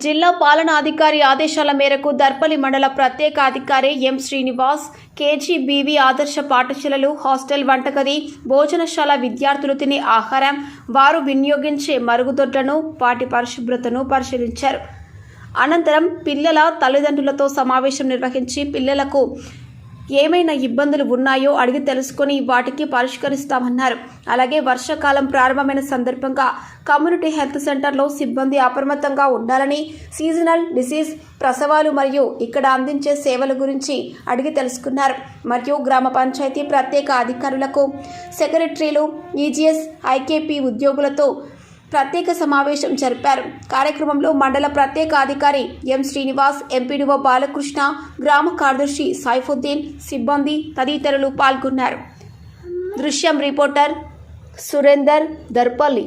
జిల్లా పాలనాధికారి ఆదేశాల మేరకు దర్పల్లి మండల ప్రత్యేక అధికారి ఎం శ్రీనివాస్ కేజీబీవీ ఆదర్శ పాఠశాలలు హాస్టల్ వంటగది భోజనశాల విద్యార్థులు తినే ఆహారం వారు వినియోగించే మరుగుదొడ్లను వాటి పరిశుభ్రతను పరిశీలించారు. అనంతరం పిల్లల తల్లిదండ్రులతో సమావేశం నిర్వహించి పిల్లలకు ఏమైనా ఇబ్బందులు ఉన్నాయో అడిగి తెలుసుకొని వాటికి పరిష్కరిస్తామన్నారు. అలాగే వర్షాకాలం ప్రారంభమైన సందర్భంగా కమ్యూనిటీ హెల్త్ సెంటర్లో సిబ్బంది అప్రమత్తంగా ఉండాలని, సీజనల్ డిసీజ్, ప్రసవాలు మరియు ఇక్కడ అందించే సేవల గురించి అడిగి తెలుసుకున్నారు. మరియు గ్రామ పంచాయతీ ప్రత్యేక అధికారులకు, సెక్రటరీలు, ఈజీఎస్, ఐకేపీ ఉద్యోగులతో ప్రత్యేక సమావేశం జరిపారు. కార్యక్రమంలో మండల ప్రత్యేక అధికారి ఎం శ్రీనివాస్, ఎంపీడీఓ బాలకృష్ణ, గ్రామ కార్యదర్శి సైఫుద్దీన్, సిబ్బంది తదితరులు పాల్గొన్నారు. దృశ్యం రిపోర్టర్ సురేందర్, దర్పల్లి.